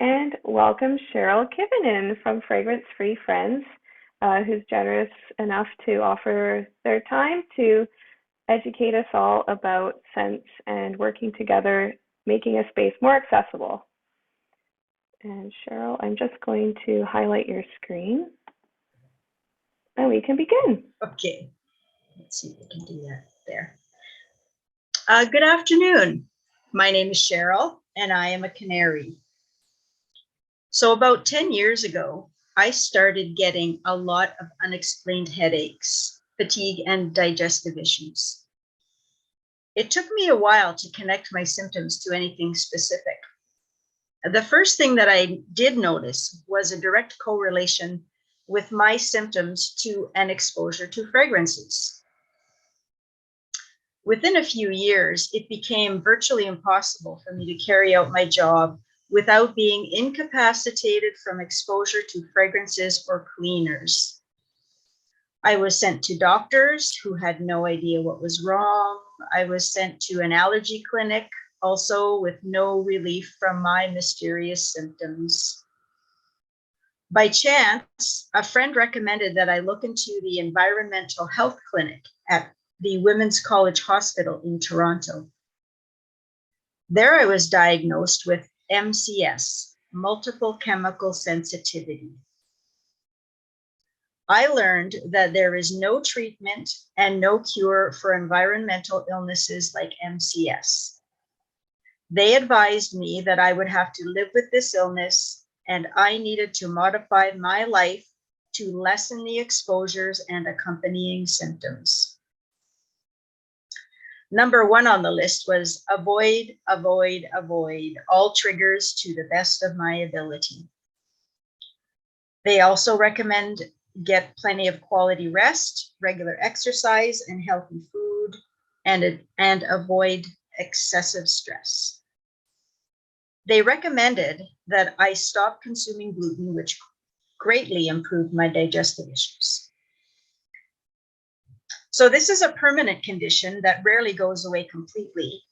and welcome Cheryl Kivinen from Fragrance Free Friends, who's generous enough to offer their time to educate us all about scents and working together, making a space more accessible. And Cheryl, I'm just going to highlight your screen and we can begin. Okay, let's see if we can do that there. Good afternoon. My name is Cheryl and I am a Canary. So about 10 years ago, I started getting a lot of unexplained headaches, fatigue, and digestive issues. It took me a while to connect my symptoms to anything specific. The first thing that I did notice was a direct correlation with my symptoms to an exposure to fragrances. Within a few years, it became virtually impossible for me to carry out my job without being incapacitated from exposure to fragrances or cleaners. I was sent to doctors who had no idea what was wrong. I was sent to an allergy clinic, also with no relief from my mysterious symptoms. By chance, a friend recommended that I look into the environmental health clinic at the Women's College Hospital in Toronto. There I was diagnosed with MCS, multiple chemical sensitivity. I learned that there is no treatment and no cure for environmental illnesses like MCS. They advised me that I would have to live with this illness and I needed to modify my life to lessen the exposures and accompanying symptoms. Number one on the list was avoid all triggers to the best of my ability. They also recommend get plenty of quality rest, regular exercise, and healthy food, and avoid excessive stress. They recommended that I stop consuming gluten, which greatly improved my digestive issues. So this is a permanent condition that rarely goes away completely,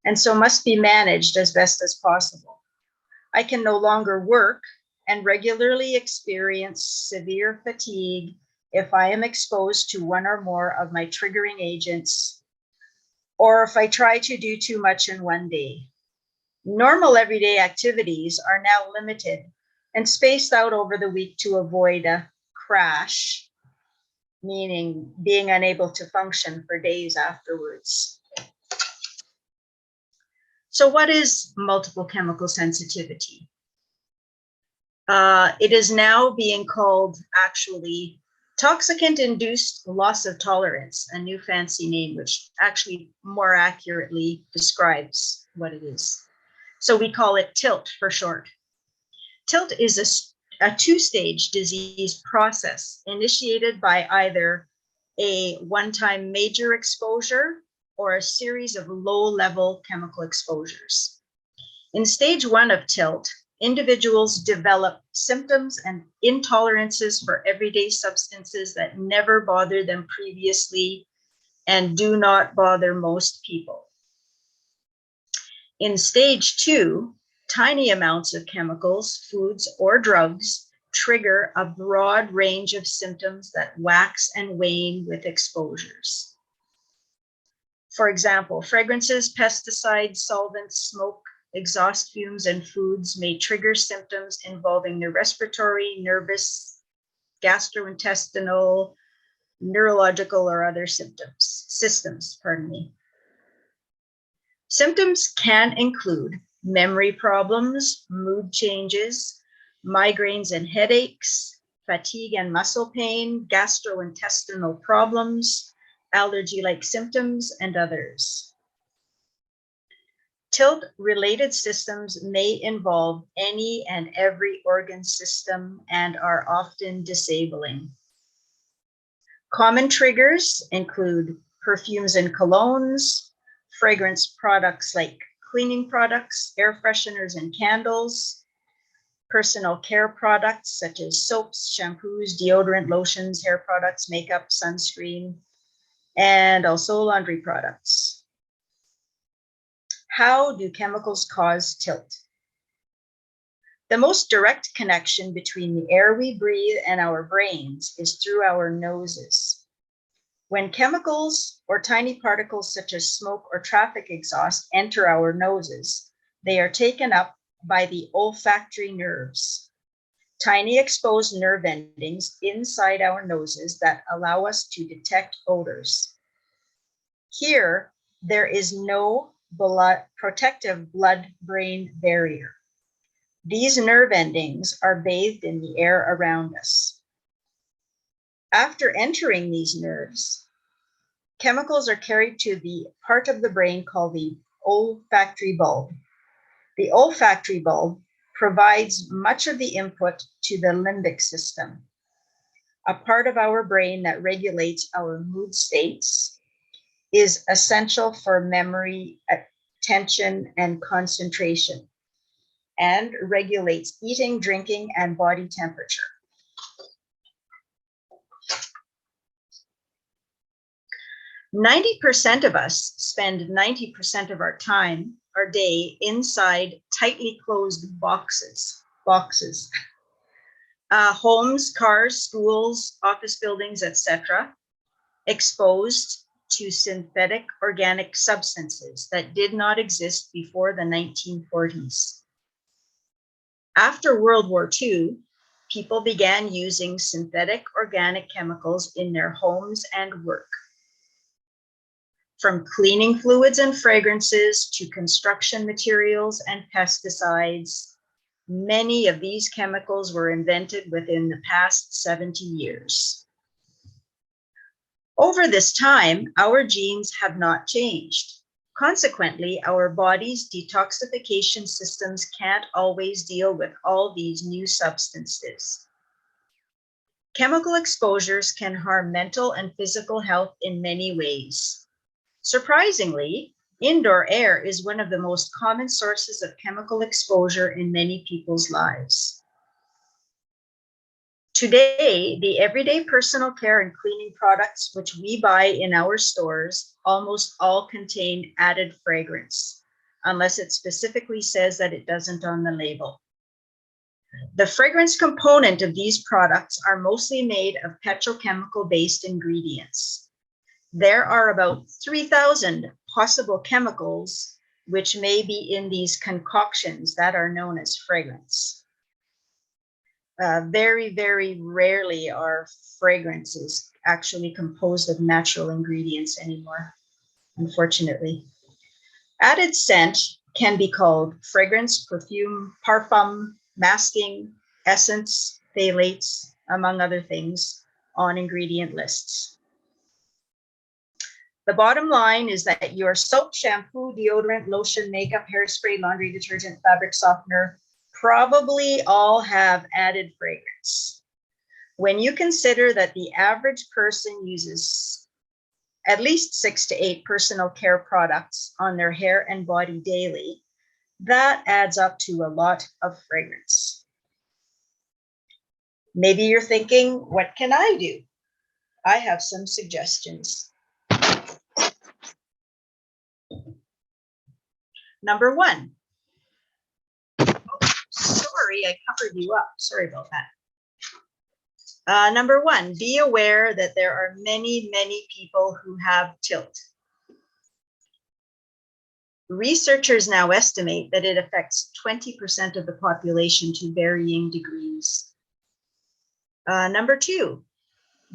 and so must be managed as best as possible. I can no longer work and regularly experience severe fatigue if I am exposed to one or more of my triggering agents, or if I try to do too much in one day. Normal everyday activities are now limited and spaced out over the week to avoid a crash, meaning being unable to function for days afterwards. So what is multiple chemical sensitivity? It is now being called actually toxicant-induced loss of tolerance, a new fancy name, which actually more accurately describes what it is. So we call it TILT for short. TILT is a two-stage disease process initiated by either a one-time major exposure or a series of low-level chemical exposures. In stage one of TILT, individuals develop symptoms and intolerances for everyday substances that never bothered them previously and do not bother most people. In stage two, tiny amounts of chemicals, foods, or drugs trigger a broad range of symptoms that wax and wane with exposures. For example, fragrances, pesticides, solvents, smoke, exhaust fumes, and foods may trigger symptoms involving the respiratory, nervous, gastrointestinal, neurological, or other systems. Symptoms can include memory problems, mood changes, migraines and headaches, fatigue and muscle pain, gastrointestinal problems, allergy-like symptoms, and others. TILT-related systems may involve any and every organ system and are often disabling. Common triggers include perfumes and colognes, fragrance products like cleaning products, air fresheners, and candles, personal care products such as soaps, shampoos, deodorant, lotions, hair products, makeup, sunscreen, and also laundry products. How do chemicals cause TILT? The most direct connection between the air we breathe and our brains is through our noses. When chemicals or tiny particles such as smoke or traffic exhaust enter our noses, they are taken up by the olfactory nerves, tiny exposed nerve endings inside our noses that allow us to detect odors. Here, there is no protective blood-brain barrier. These nerve endings are bathed in the air around us. After entering these nerves, chemicals are carried to the part of the brain called the olfactory bulb. The olfactory bulb provides much of the input to the limbic system, a part of our brain that regulates our mood states, is essential for memory, attention, and concentration, and regulates eating, drinking, and body temperature. "90% of us spend 90% of our time, our day, inside tightly closed boxes. Homes, cars, schools, office buildings, etc., exposed to synthetic organic substances that did not exist before the 1940s. After World War II, people began using synthetic organic chemicals in their homes and work. From cleaning fluids and fragrances to construction materials and pesticides, many of these chemicals were invented within the past 70 years. Over this time, our genes have not changed. Consequently, our body's detoxification systems can't always deal with all these new substances. Chemical exposures can harm mental and physical health in many ways. Surprisingly, indoor air is one of the most common sources of chemical exposure in many people's lives. Today, the everyday personal care and cleaning products which we buy in our stores almost all contain added fragrance, unless it specifically says that it doesn't on the label. The fragrance component of these products are mostly made of petrochemical-based ingredients. There are about 3,000 possible chemicals which may be in these concoctions that are known as fragrance. Very, very rarely are fragrances actually composed of natural ingredients anymore, unfortunately. Added scent can be called fragrance, perfume, parfum, masking, essence, phthalates, among other things, on ingredient lists. The bottom line is that your soap, shampoo, deodorant, lotion, makeup, hairspray, laundry detergent, fabric softener probably all have added fragrance. When you consider that the average person uses at least 6 to 8 personal care products on their hair and body daily, that adds up to a lot of fragrance. Maybe you're thinking, what can I do? I have some suggestions. Number 1. Sorry, I covered you up. Sorry about that. Number 1, be aware that there are many, many people who have tilt. Researchers now estimate that it affects 20% of the population to varying degrees. Number 2,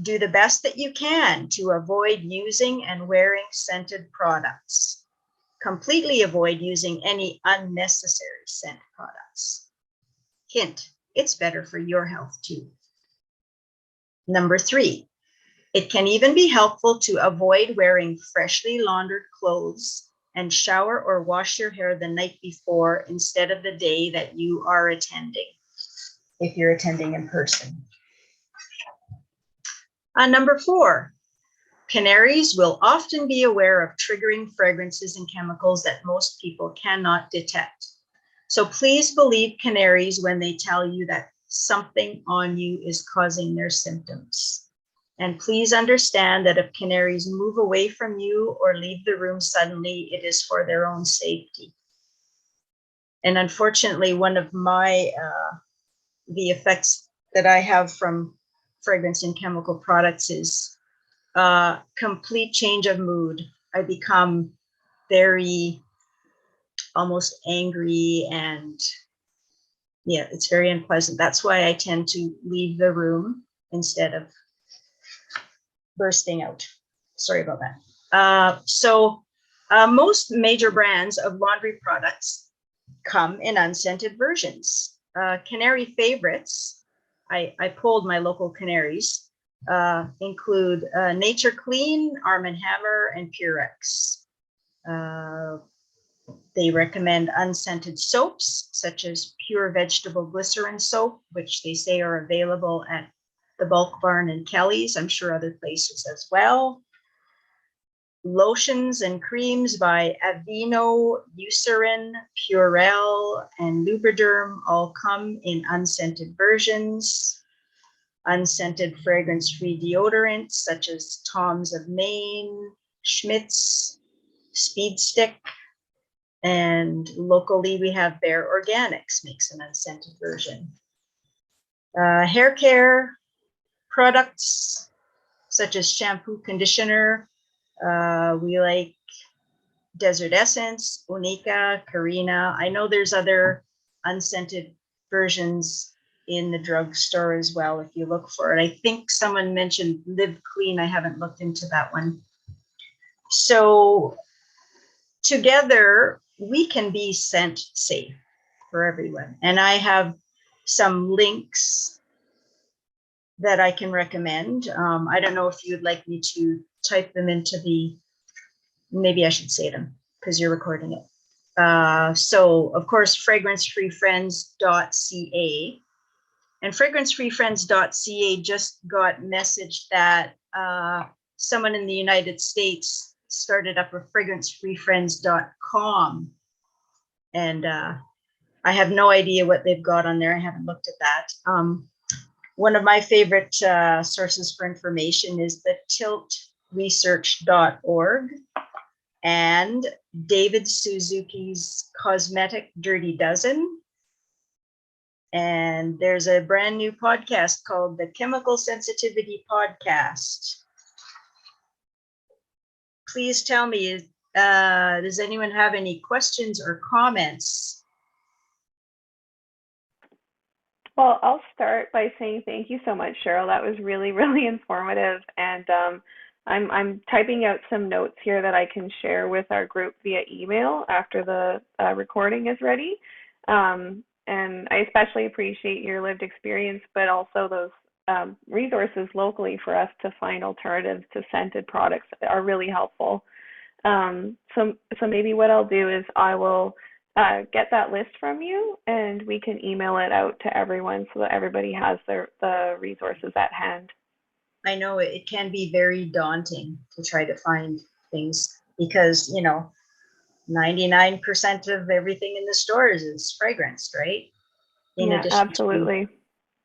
do the best that you can to avoid using and wearing scented products. Completely avoid using any unnecessary scent products. Hint, it's better for your health too. Number 3, it can even be helpful to avoid wearing freshly laundered clothes and shower or wash your hair the night before instead of the day that you are attending, if you're attending in person. Number 4, Canaries will often be aware of triggering fragrances and chemicals that most people cannot detect. So please believe canaries when they tell you that something on you is causing their symptoms. And please understand that if canaries move away from you or leave the room suddenly, it is for their own safety. And unfortunately, one of my the effects that I have from fragrance and chemical products is complete change of mood. I become very almost angry, and yeah, it's very unpleasant. That's why I tend to leave the room instead of bursting out. Sorry about that. Most major brands of laundry products come in unscented versions. Canary favorites, I polled my local Canaries, include Nature Clean, Arm & Hammer, and Purex. They recommend unscented soaps, such as pure vegetable glycerin soap, which they say are available at the Bulk Barn and Kelly's. I'm sure other places as well. Lotions and creams by Aveeno, Eucerin, Purell, and Lubriderm all come in unscented versions. Unscented fragrance-free deodorants such as Tom's of Maine, Schmidt's, Speed Stick, and locally we have Bare Organics makes an unscented version. Hair care products such as shampoo, conditioner. We like Desert Essence, Oneka, Carina. I know there's other unscented versions in the drugstore as well if you look for it. I think someone mentioned Live Clean. I haven't looked into that one. So together we can be scent safe for everyone. And I have some links that I can recommend. I don't know if you'd like me to type them into maybe I should say them because you're recording it. So of course, fragrancefreefriends.ca, and fragrancefreefriends.ca just got messaged that someone in the United States started up a fragrancefreefriends.com, and I have no idea what they've got on there. I haven't looked at that. One of my favorite sources for information is the tiltresearch.org and David Suzuki's Cosmetic Dirty Dozen. And there's a brand new podcast called the Chemical Sensitivity Podcast. Please tell me, does anyone have any questions or comments? Well, I'll start by saying thank you so much, Cheryl. That was really, really informative. And I'm typing out some notes here that I can share with our group via email after the recording is ready. And I especially appreciate your lived experience, but also those resources locally for us to find alternatives to scented products are really helpful. So maybe what I'll do is I will get that list from you, and we can email it out to everyone so that everybody has the resources at hand. I know it can be very daunting to try to find things because, 99% of everything in the stores is fragranced, right? Yeah, absolutely.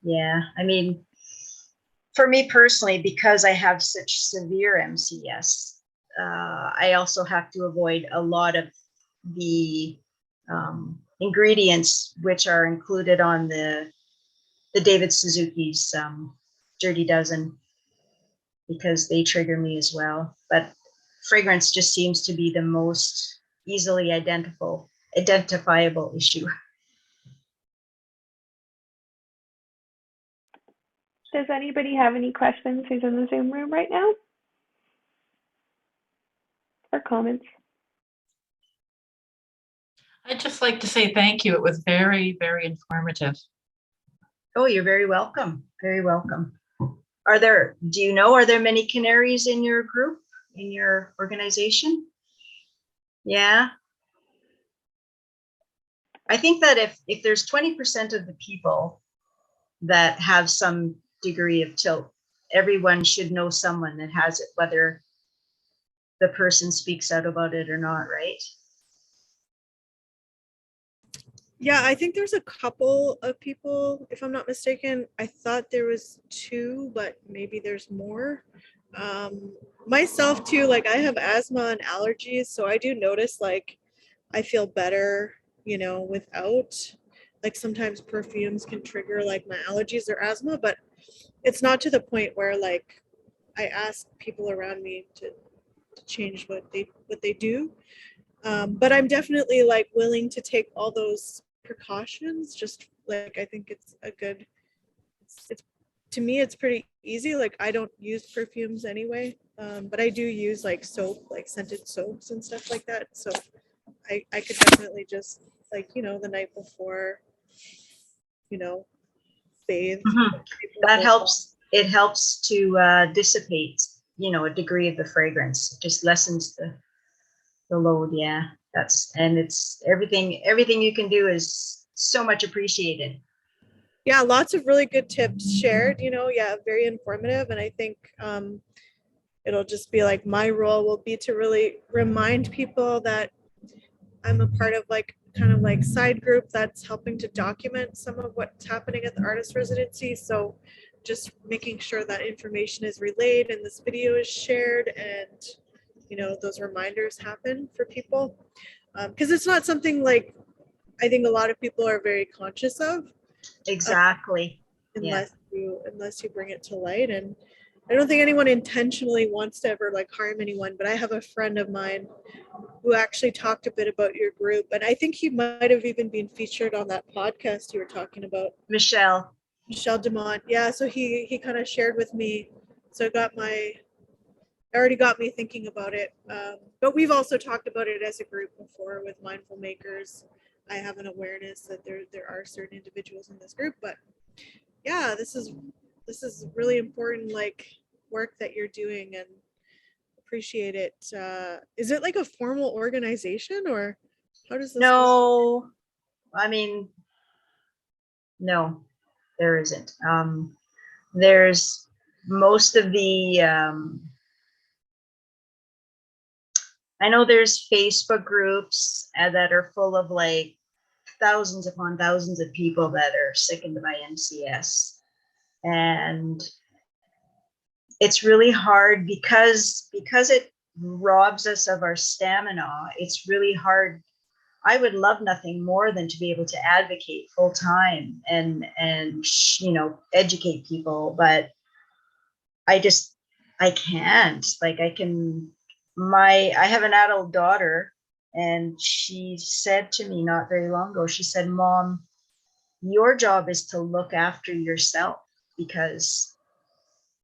Yeah, I mean, for me personally, because I have such severe MCS, I also have to avoid a lot of the ingredients which are included on the David Suzuki's Dirty Dozen, because they trigger me as well. But fragrance just seems to be the most easily identifiable issue. Does anybody have any questions who's in the Zoom room right now? Or comments? I'd just like to say thank you. It was very, very informative. Oh, you're very welcome. Very welcome. Are there many Canaries in your group, in your organization? Yeah. I think that if there's 20% of the people that have some degree of tilt, everyone should know someone that has it, whether the person speaks out about it or not, right? Yeah, I think there's a couple of people, if I'm not mistaken. I thought there was 2, but maybe there's more. Myself too, like I have asthma and allergies, so I do notice like I feel better, you know, without, like sometimes perfumes can trigger like my allergies or asthma, but it's not to the point where like I ask people around me to change what they do. But I'm definitely like willing to take all those precautions. Just like I think it's a good. It's to me it's pretty easy. Like I don't use perfumes anyway, but I do use like soap, like scented soaps and stuff like that. So I could definitely just like the night before, you know, bathe. Mhm. That helps. It helps to dissipate, a degree of the fragrance. It just lessens the load. Yeah, it's everything you can do is so much appreciated. Yeah, lots of really good tips shared, yeah, very informative. And I think it'll just be like my role will be to really remind people that I'm a part of like kind of like side group that's helping to document some of what's happening at the artist residency. So just making sure that information is relayed and this video is shared, and those reminders happen for people, because it's not something like I think a lot of people are very conscious of, Exactly. Yeah. unless you bring it to light. And I don't think anyone intentionally wants to ever like harm anyone, but I have a friend of mine who actually talked a bit about your group, and I think he might have even been featured on that podcast you were talking about, Michelle. Demont. Yeah, so he kind of shared with me, so it already got me thinking about it. But we've also talked about it as a group before with Mindful Makers. I have an awareness that there are certain individuals in this group, but yeah, this is really important like work that you're doing, and appreciate it. Is it like a formal organization, or how does this work? No, I mean, no, there isn't. There's most of the I know there's Facebook groups that are full of like thousands upon thousands of people that are sickened by MCS, and it's really hard because it robs us of our stamina. It's really hard. I would love nothing more than to be able to advocate full time and educate people, but I can't. Like I have an adult daughter, and she said to me not very long ago, she said, "Mom, your job is to look after yourself, because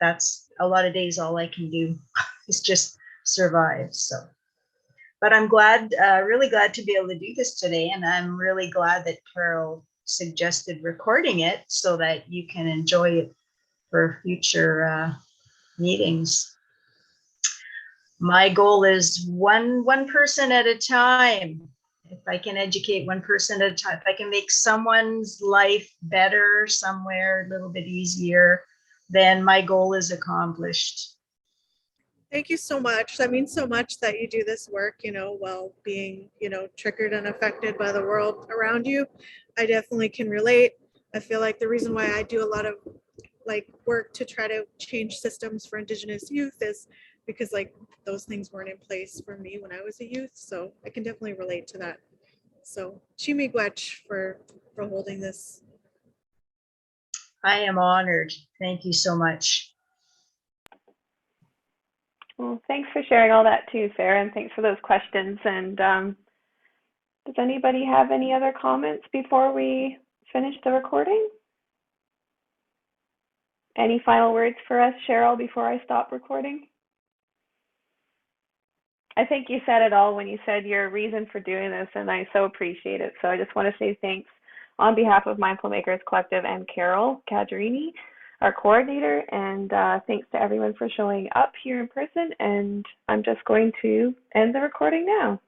that's a lot of days all I can do is just survive." So, but I'm glad, really glad to be able to do this today. And I'm really glad that Carol suggested recording it so that you can enjoy it for future meetings. My goal is one person at a time. If I can educate one person at a time, if I can make someone's life better somewhere, a little bit easier, then my goal is accomplished. Thank you so much. That means so much that you do this work, while being, triggered and affected by the world around you. I definitely can relate. I feel like the reason why I do a lot of like work to try to change systems for Indigenous youth is because like those things weren't in place for me when I was a youth. So I can definitely relate to that. So Chimigwech for holding this. I am honored. Thank you so much. Well, thanks for sharing all that too, Sarah, and thanks for those questions. And does anybody have any other comments before we finish the recording? Any final words for us, Cheryl, before I stop recording? I think you said it all when you said your reason for doing this, and I so appreciate it. So I just want to say thanks on behalf of Mindful Makers Collective and Carol Cajarini, our coordinator, and thanks to everyone for showing up here in person. And I'm just going to end the recording now.